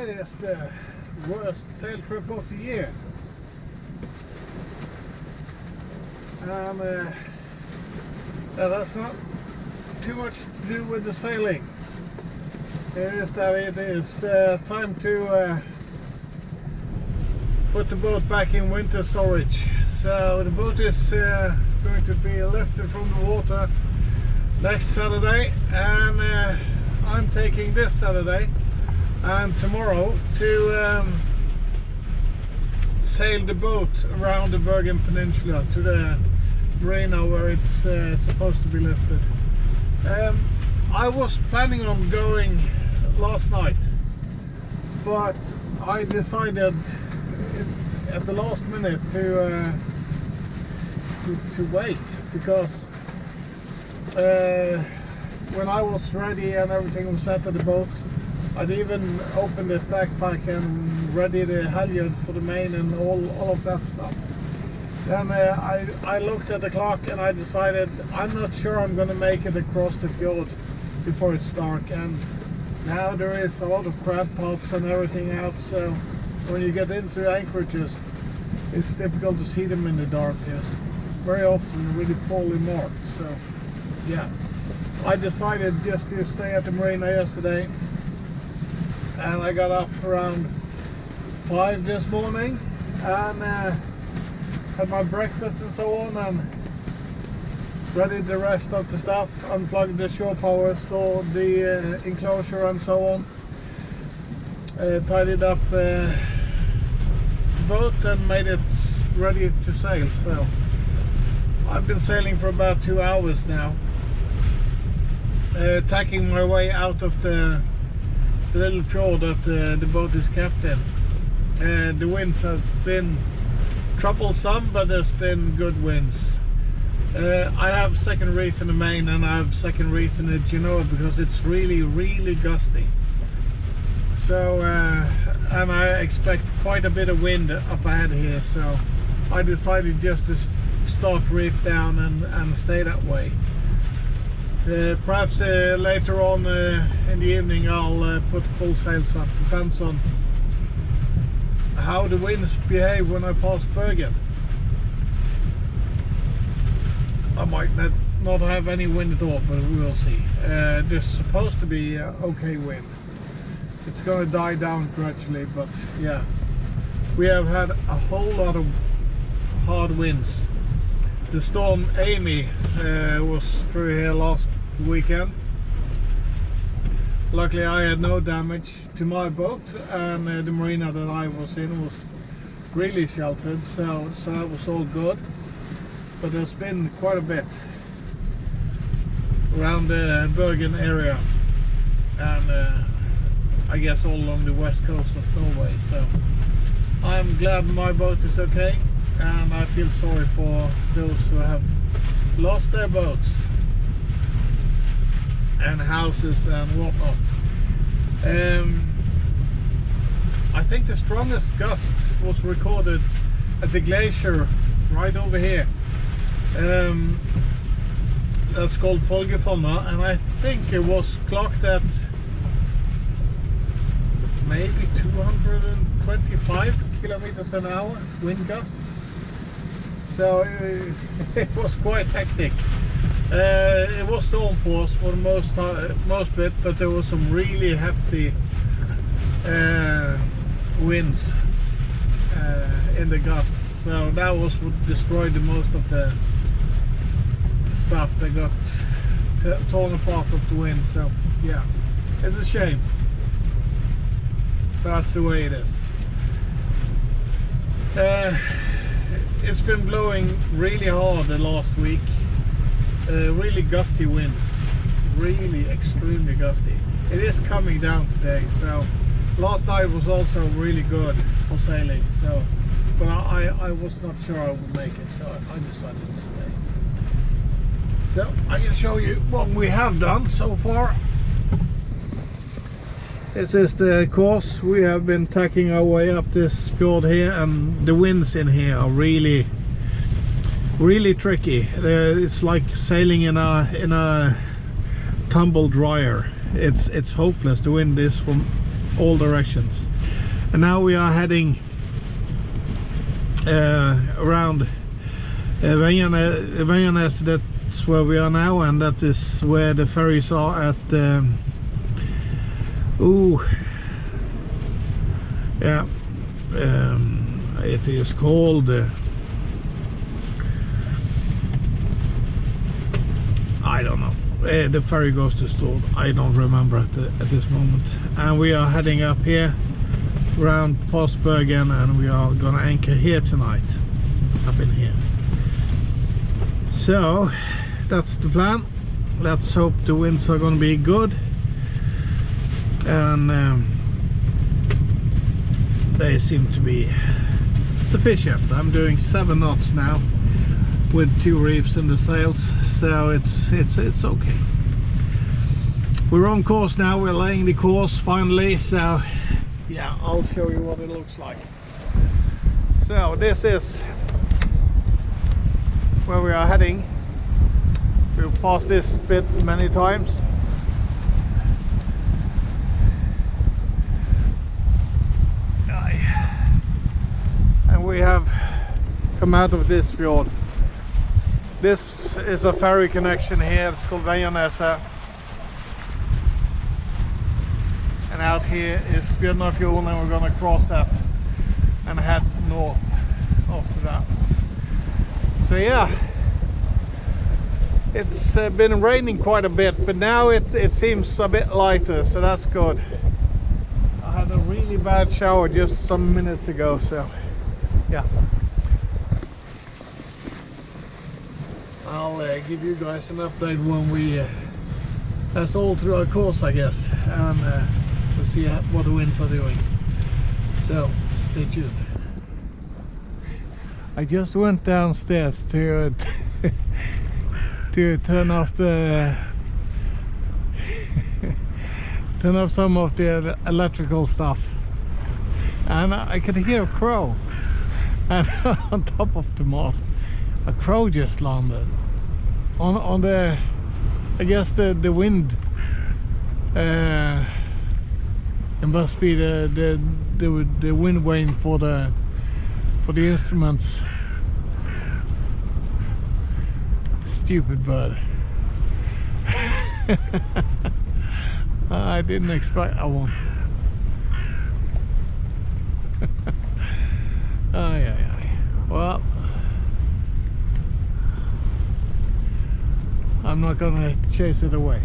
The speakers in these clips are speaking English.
it is the worst sail trip of the year. And that's not too much to do with the sailing. It is that it is time to put the boat back in winter storage. So the boat is going to be lifted from the water next Saturday, and I'm taking this Saturday and tomorrow to sail the boat around the Bergen Peninsula to the marina where it's supposed to be lifted. I was planning on going last night, but I decided at the last minute to wait, because when I was ready and everything was set at the boat, I'd even opened the stack pack and ready the halyard for the main and all of that stuff. Then I looked at the clock and I decided I'm not sure I'm going to make it across the fjord before it's dark, and now there is a lot of crab pots and everything out, so when you get into anchorages it's difficult to see them in the dark. Yes, very often really poorly marked. So yeah, I decided just to stay at the marina yesterday, and I got up around 5 this morning and had my breakfast and so on, and readied the rest of the stuff, unplugged the shore power, stored the enclosure and so on, tidied up the boat and made it ready to sail. So I've been sailing for about 2 hours now, tacking my way out of the little fjord that the boat is kept in. The winds have been troublesome, but there's been good winds. I have second reef in the main and I have second reef in the Genoa because it's really gusty. So and I expect quite a bit of wind up ahead here, so I decided just to start reef down and stay that way. Perhaps later on in the evening I'll put full sails up. Depends on how the winds behave when I pass Bergen. I might not have any wind at all, but we will see. There's supposed to be okay wind. It's going to die down gradually, but yeah, we have had a whole lot of hard winds. The storm Amy was through here last weekend. Luckily I had no damage to my boat, and the marina that I was in was really sheltered, so that was all good. But there's been quite a bit around the Bergen area, and I guess all along the west coast of Norway. So I'm glad my boat is okay, and I feel sorry for those who have lost their boats and houses and whatnot. I think the strongest gust was recorded at the glacier right over here. That's called Folgefonna, and I think it was clocked at maybe 225 kilometers an hour wind gust. So it was quite hectic. It was storm force for the most bit, but there was some really hefty winds in the gusts. So that was what destroyed the most of the stuff. They got torn apart of the wind. So yeah, it's a shame. That's the way it is. It's been blowing really hard the last week. Really gusty winds, really extremely gusty. It is coming down today, so last night was also really good for sailing. So, but I was not sure I would make it, so I decided to stay. So I can show you what we have done so far. This is the course. We have been tacking our way up this fjord here, and the winds in here are really tricky. It's like sailing in a tumble dryer. It's hopeless. The wind is from all directions. And now we are heading around Vagnarnes. That's where we are now, and that is where the ferries are at. It is called I don't know. The ferry goes to Stord. I don't remember at this moment. And we are heading up here around past Bergen, and we are gonna anchor here tonight, up in here. So that's the plan. Let's hope the winds are gonna be good, and they seem to be sufficient. I'm doing 7 knots now with 2 reefs in the sails, so it's okay. We're on course now. We're laying the course finally, so yeah, I'll show you what it looks like. So this is where we are heading. We've passed this bit many times. And we have come out of this fjord. This is a ferry connection here. It's called Vagnarnes. And out here is Bjørnafjorden, and we're going to cross that and head north after that. So yeah, it's been raining quite a bit, but now it seems a bit lighter, so that's good. I had a really bad shower just some minutes ago, so yeah. I'll give you guys an update when we that's all through our course, I guess, and we'll see what the winds are doing. So stay tuned. I just went downstairs to to turn off some of the electrical stuff, and I could hear a crow, and on top of the mast a crow just landed on the, I guess the wind. It must be the wind vane for the instruments. Stupid bird. I didn't expect that one. Well, I'm not gonna chase it away.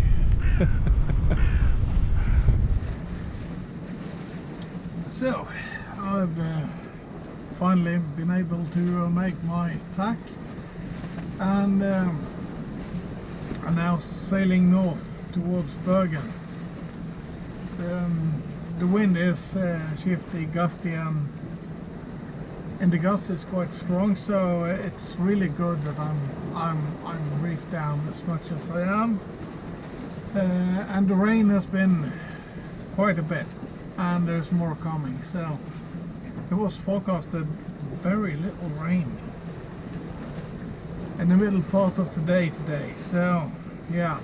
So I've finally been able to make my tack, and I'm now sailing north towards Bergen. The wind is shifty, gusty, and in the gusts it's quite strong, so it's really good that I'm reefed down as much as I am. And the rain has been quite a bit, and there's more coming, so it was forecasted very little rain in the middle part of the day today, so yeah.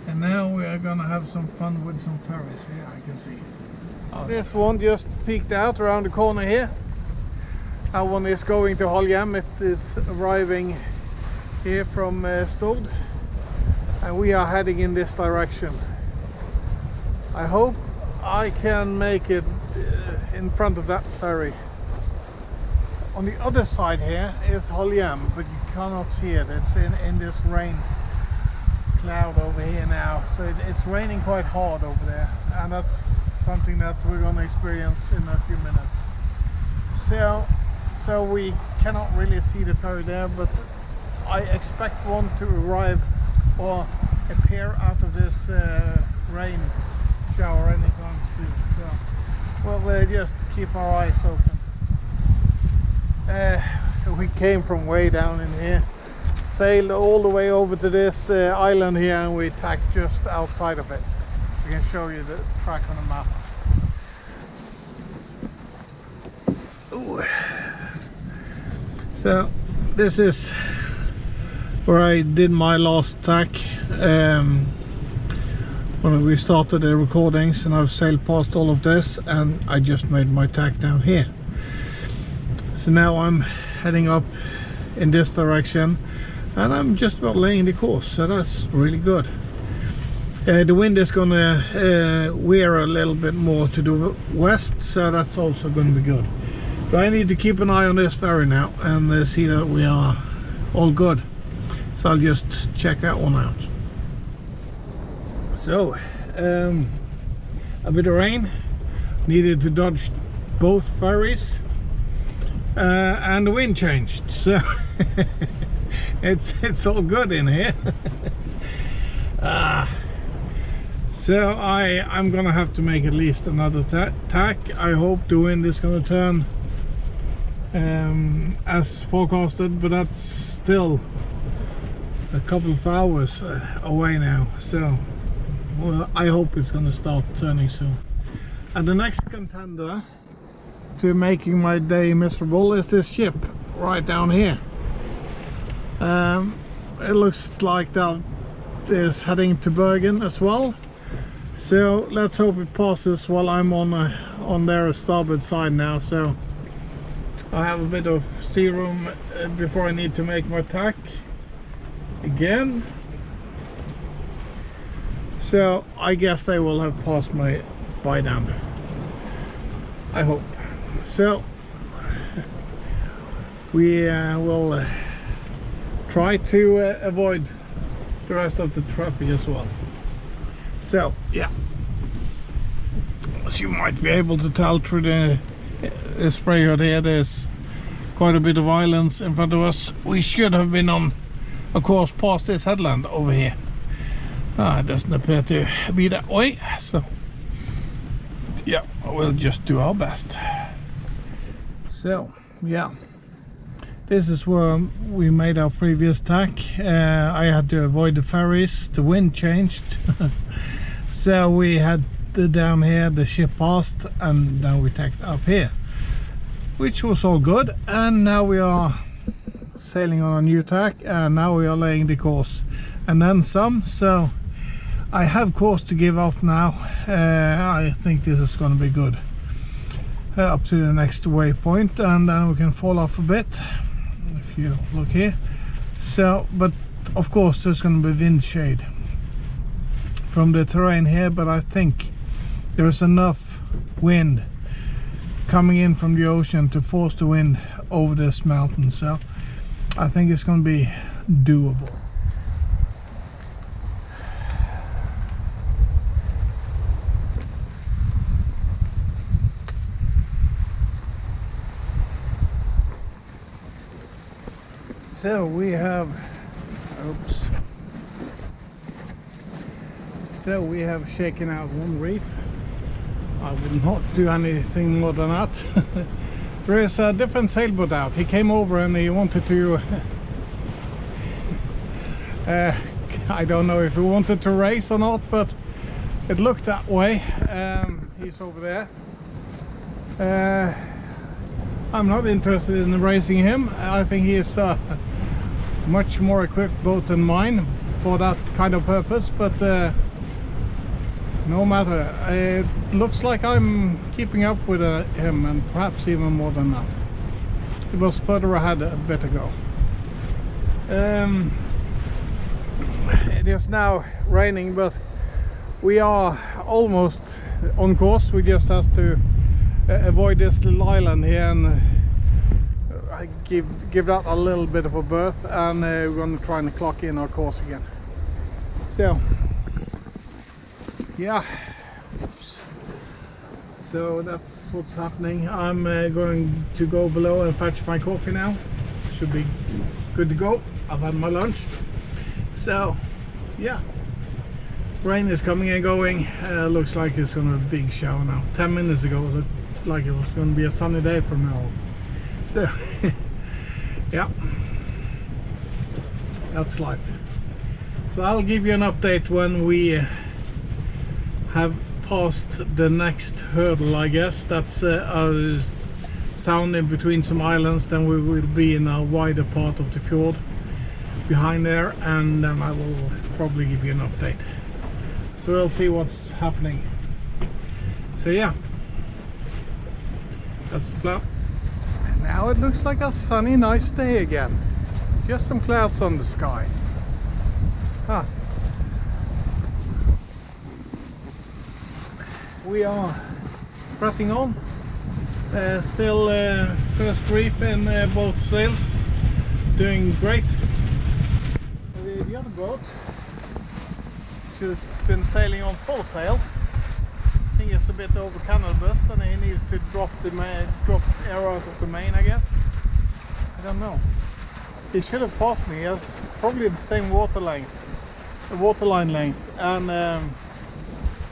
And now we are gonna have some fun with some ferries here, I can see. This one just peeked out around the corner here. That one is going to Halhjem. It is arriving here from Stord, and we are heading in this direction. I hope I can make it in front of that ferry. On the other side here is Halhjem, but you cannot see it. It's in this rain cloud over here now, so it's raining quite hard over there, and that's something that we're going to experience in a few minutes. So we cannot really see the ferry there, but I expect one to arrive or appear out of this rain shower anytime soon. So we'll just keep our eyes open. We came from way down in here, sailed all the way over to this island here, and we tacked just outside of it. I can show you the track on the map. Ooh. So this is where I did my last tack. when we started the recordings, and I've sailed past all of this, and I just made my tack down here. So now I'm heading up in this direction, and I'm just about laying the course, so that's really good. The wind is gonna veer a little bit more to the west, so that's also gonna be good. But I need to keep an eye on this ferry now and see that we are all good. So I'll just check that one out. So, a bit of rain, needed to dodge both ferries, and the wind changed, so it's all good in here. So I'm gonna have to make at least another tack. I hope the wind is gonna turn as forecasted, but that's still a couple of hours away now, so well, I hope it's gonna start turning soon. And the next contender to making my day miserable is this ship right down here. It looks like that is heading to Bergen as well, so let's hope it passes while I'm on their starboard side now, so I have a bit of sea room before I need to make my tack again. So I guess they will have passed my by down there, I hope. So we will try to avoid the rest of the traffic as well. So yeah, as you might be able to tell through the spray out here, there's quite a bit of islands in front of us. We should have been on a course past this headland over here. It doesn't appear to be that way, so yeah, we'll just do our best. So yeah, this is where we made our previous tack. I had to avoid the ferries, the wind changed. So we had down here, the ship passed, and then we tacked up here, which was all good. And now we are sailing on a new tack, and now we are laying the course and then some. So I have course to give off now. I think this is going to be good up to the next waypoint, and then we can fall off a bit if you look here. So, but of course there's going to be wind shade from the terrain here, but I think there's enough wind coming in from the ocean to force the wind over this mountain, so I think it's going to be doable. So we have, oops. So we have shaken out one reef. I will not do anything more than that. There is a different sailboat out. He came over and he wanted to I don't know if he wanted to race or not, but it looked that way. He's over there. I'm not interested in racing him. I think he is a much more equipped boat than mine for that kind of purpose, but no matter, it looks like I'm keeping up with him, and perhaps even more than that. It was further ahead a bit ago. It is now raining, but we are almost on course. We just have to avoid this little island here, and I give that a little bit of a berth, and we're going to try and clock in our course again. So yeah, oops. So that's what's happening. I'm going to go below and fetch my coffee now. Should be good to go. I've had my lunch. So yeah, rain is coming and going. Looks like it's gonna be a big shower now. 10 minutes ago it looked like it was gonna be a sunny day from now on. So yeah, that's life. So I'll give you an update when we have passed the next hurdle, I guess. That's a sound in between some islands. Then we will be in a wider part of the fjord behind there, and then I will probably give you an update. So we'll see what's happening. So yeah, that's the plan. And now it looks like a sunny, nice day again. Just some clouds on the sky. Huh. We are pressing on. Still first reef in both sails. Doing great. The other boat, which has been sailing on full sails, I think it's a bit over canal bust and he needs to drop air out of the main, I guess. I don't know. He should have passed me. He has probably the same waterline length, and a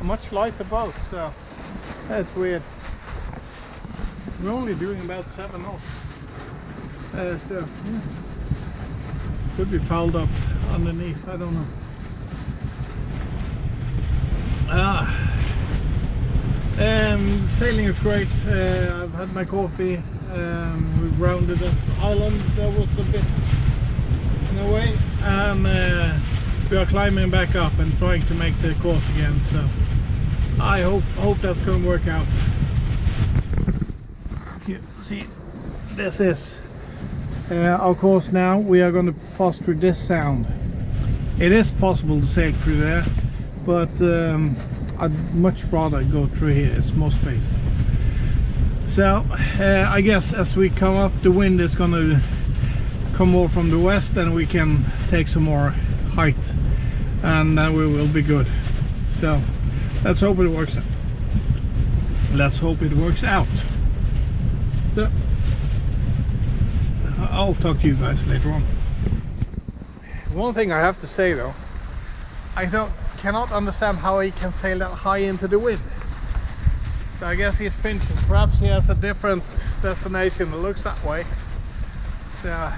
much lighter boat, so that's weird. We're only doing about 7 knots. So yeah. Could be fouled up underneath, I don't know. Sailing is great. I've had my coffee. We've rounded the island. There was a bit in a way, and we are climbing back up and trying to make the course again. So I hope that's going to work out. You see, this is our course now. We are going to pass through this sound. It is possible to sail through there, but I'd much rather go through here. It's more space. So I guess as we come up, the wind is going to come more from the west, and we can take some more height, and then we will be good. So let's hope it works out. Let's hope it works out. So I'll talk to you guys later on. One thing I have to say though, I cannot understand how he can sail that high into the wind. So I guess he's pinching. Perhaps he has a different destination that looks that way. So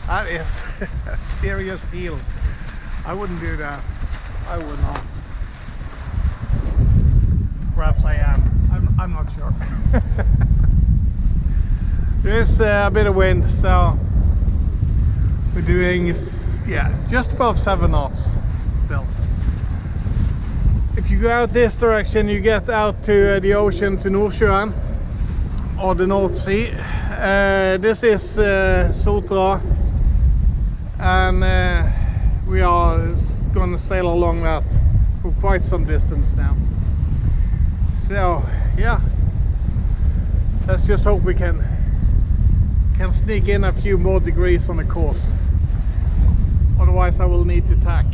that is a serious heel. I wouldn't do that. I would not. Perhaps I am. I'm not sure. There is a bit of wind, so we're doing, yeah, just above 7 knots still. If you go out this direction, you get out to the ocean, to Nordsjön or the North Sea. This is Sotra, and we are going to sail along that for quite some distance now. So yeah, let's just hope we can sneak in a few more degrees on the course. Otherwise I will need to tack.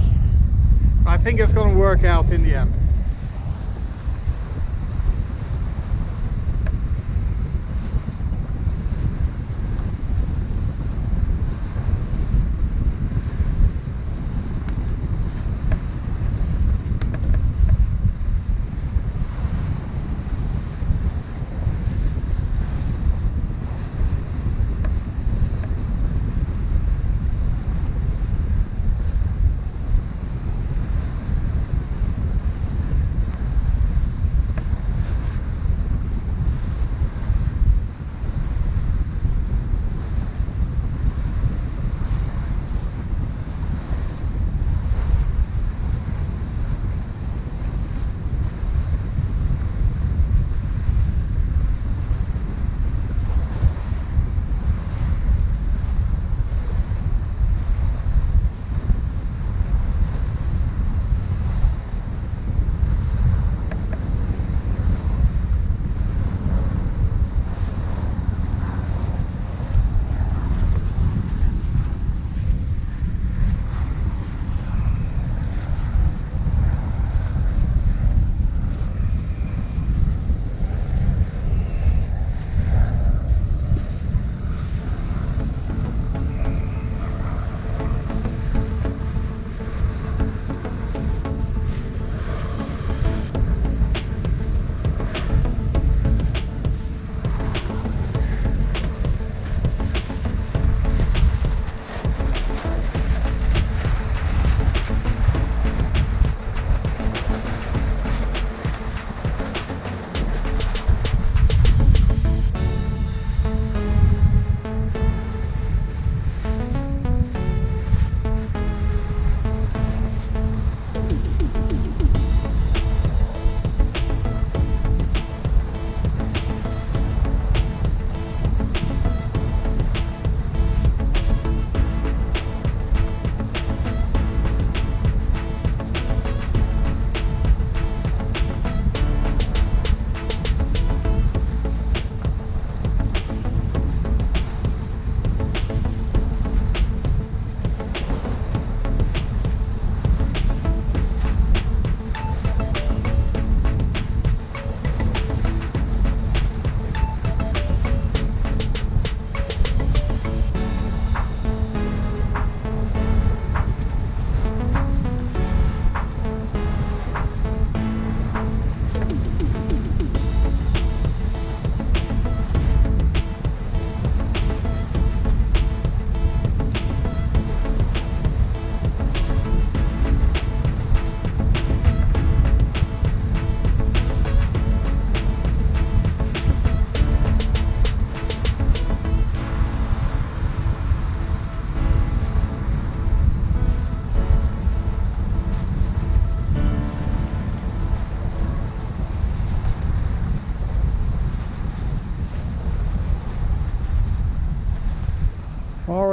I think it's going to work out in the end.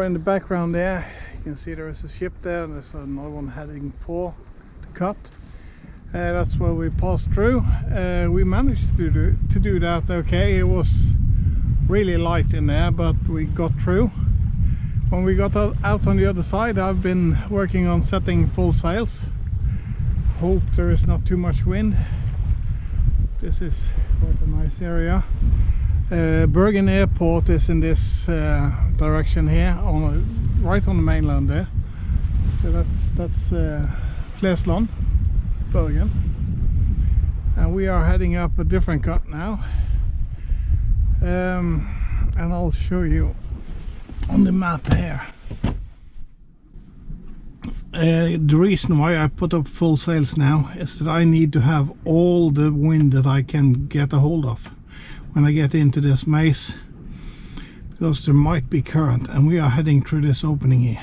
far in the background there, you can see there is a ship there, and there's another one heading for the cut. That's where we passed through. We managed to do that okay. It was really light in there, but we got through. When we got out on the other side, I've been working on setting full sails. Hope there is not too much wind. This is quite a nice area. Bergen Airport is in this direction here, right on the mainland there. So that's Flesland, Bergen, and we are heading up a different cut now. And I'll show you on the map here. The reason why I put up full sails now is that I need to have all the wind that I can get a hold of when I get into this maze, because there might be current, and we are heading through this opening here.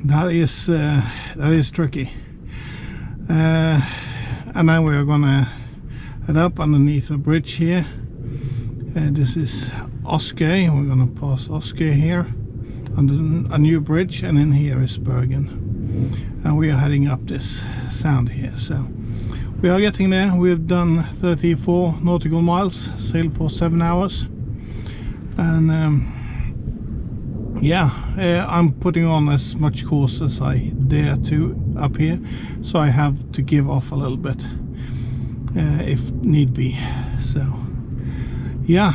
That is tricky. And then we are gonna head up underneath a bridge here. This is OOPSIE. We're gonna pass OOPSIE here under a new bridge, and in here is Bergen, and we are heading up this sound here. So we are getting there. We've done 34 nautical miles, sailed for 7 hours, and yeah, I'm putting on as much course as I dare to up here, so I have to give off a little bit if need be. So yeah,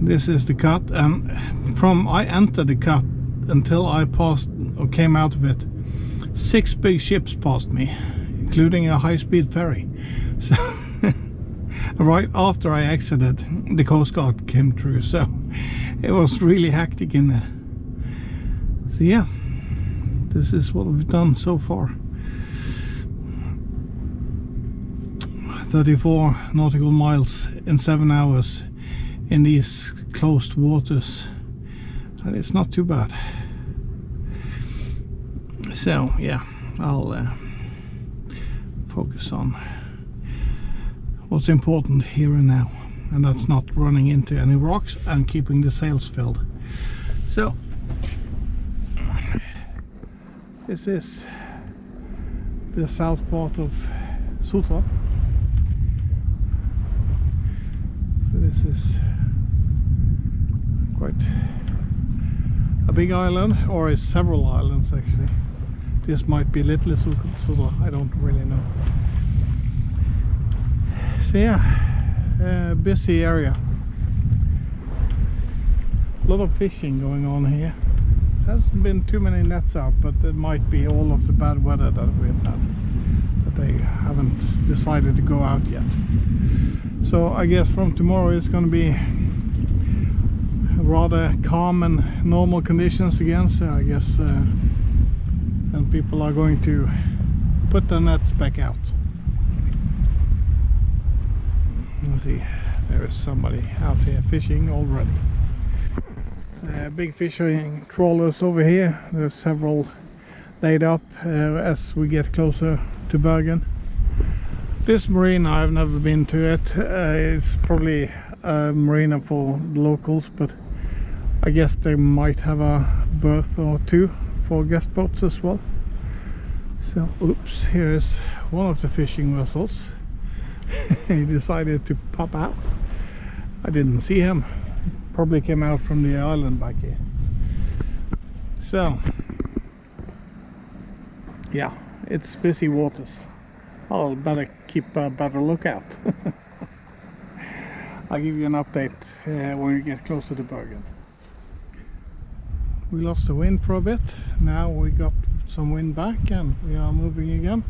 this is the cut, and from I entered the cut until I passed or came out of it, 6 big ships passed me, including a high-speed ferry. So right after I exited, the Coast Guard came through, so it was really hectic in there. So yeah, this is what we've done so far. 34 nautical miles in 7 hours in these closed waters, and it's not too bad. So yeah, I'll focus on what's important here and now, and that's not running into any rocks and keeping the sails filled. So this is the south part of Sotra. So this is quite a big island, or is several islands actually. This might be Little Sotra, I don't really know. So yeah, busy area. A lot of fishing going on here. There hasn't been too many nets out, but it might be all of the bad weather that we've had, but they haven't decided to go out yet. So I guess from tomorrow it's going to be rather calm and normal conditions again. So I guess then people are going to put the nets back out. Let's see, there is somebody out here fishing already. Big fishing trawlers over here. There's several laid up as we get closer to Bergen. This marina, I've never been to it. It's probably a marina for locals, but I guess they might have a berth or two for guest boats as well. So, oops, here's one of the fishing vessels. He decided to pop out. I didn't see him. Probably came out from the island back here. So yeah, it's busy waters. I'll better keep a better lookout. I'll give you an update when we get closer to Bergen. We lost the wind for a bit. Now we got some wind back and we are moving again.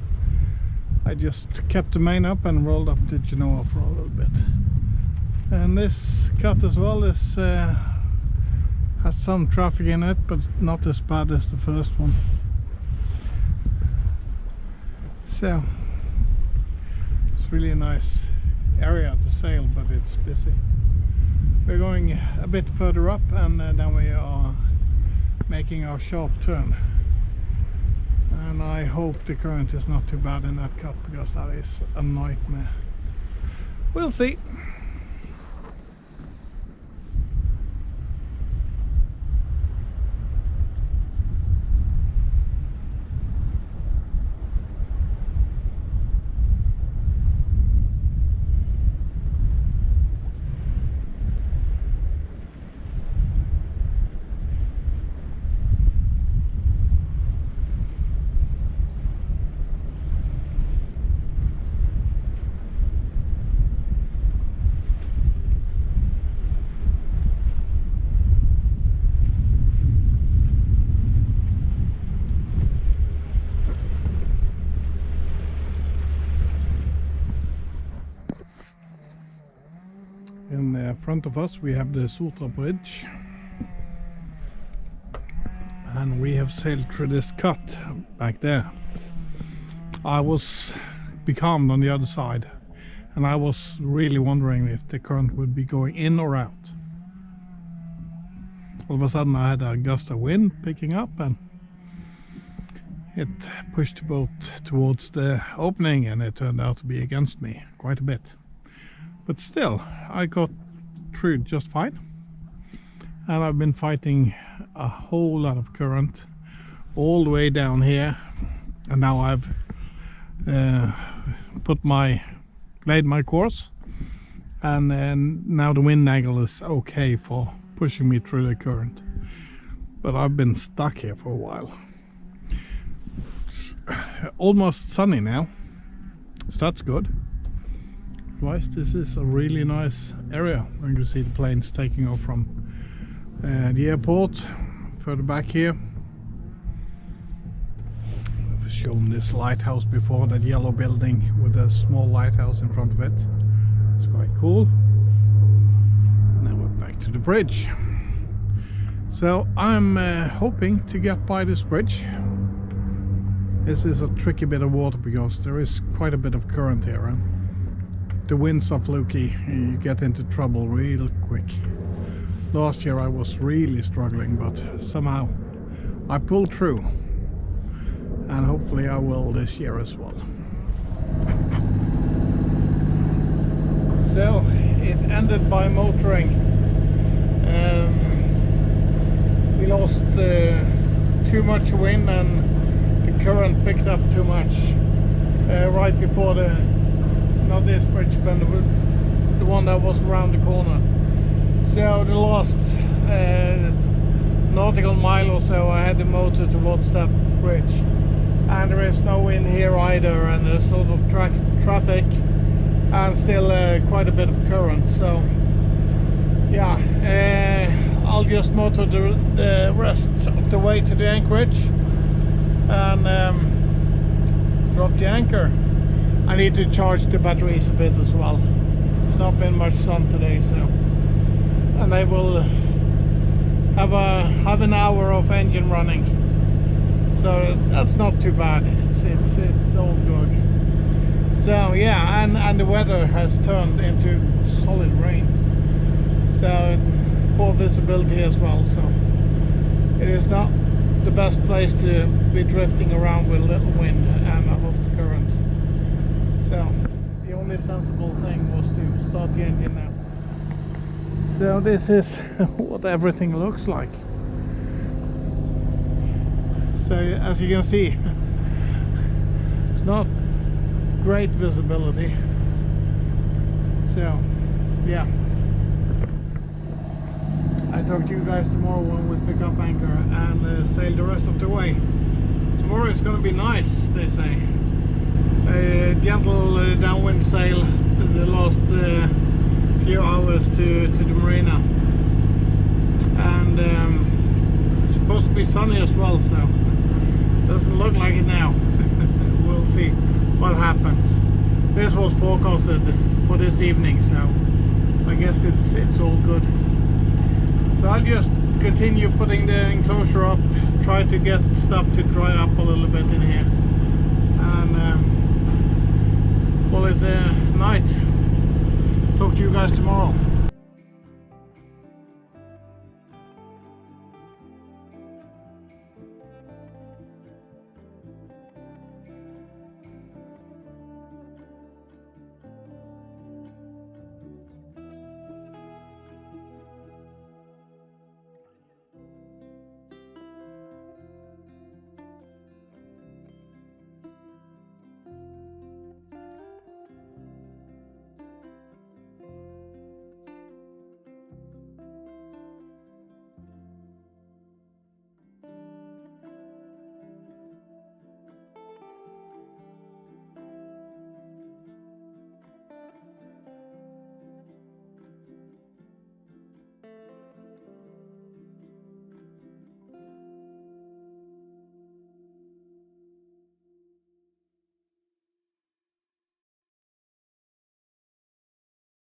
I just kept the main up and rolled up to Genoa for a little bit. And this cut as well is has some traffic in it, but not as bad as the first one. So it's really a nice area to sail, but it's busy. We're going a bit further up, and then we are making our sharp turn. And I hope the current is not too bad in that cut, because that is a nightmare. We'll see. front of us we have the Sotra Bridge, and we have sailed through this cut back there. I was becalmed on the other side, and I was really wondering if the current would be going in or out. All of a sudden I had a gust of wind picking up, and it pushed the boat towards the opening, and it turned out to be against me quite a bit. But still, I got through just fine. And I've been fighting a whole lot of current all the way down here. And now I've laid my course. And now the wind angle is okay for pushing me through the current. But I've been stuck here for a while. Almost sunny now, so that's good. Otherwise, this is a really nice area. You can see the planes taking off from the airport further back here. I've shown this lighthouse before, that yellow building with a small lighthouse in front of it. It's quite cool. Now we're back to the bridge. So I'm hoping to get by this bridge. This is a tricky bit of water because there is quite a bit of current here, and the winds are fluky. You get into trouble real quick. Last year I was really struggling, but somehow I pulled through, and hopefully I will this year as well. So it ended by motoring. We lost too much wind, and the current picked up too much right before not this bridge, but the one that was around the corner. So the last nautical mile or so I had the motor towards that bridge, and there is no wind here either, and there's sort of traffic and still quite a bit of current. So yeah, I'll just motor the rest of the way to the anchorage and drop the anchor. I need to charge the batteries a bit as well. It's not been much sun today, so, and I will have an hour of engine running, so that's not too bad. It's all good. So yeah, and the weather has turned into solid rain, so poor visibility as well. So it is not the best place to be drifting around with little wind and a lot of current. So the only sensible thing was to start the engine now. So this is what everything looks like. So as you can see, it's not great visibility. So yeah, I talk to you guys tomorrow when we pick up anchor and sail the rest of the way. Tomorrow is going to be nice, they say. A gentle downwind sail the last few hours to the marina, and it's supposed to be sunny as well, so doesn't look like it now. We'll see what happens. This was forecasted for this evening, so I guess it's all good. So I'll just continue putting the enclosure up, try to get stuff to dry up a little bit in here, and call it night. Talk to you guys tomorrow.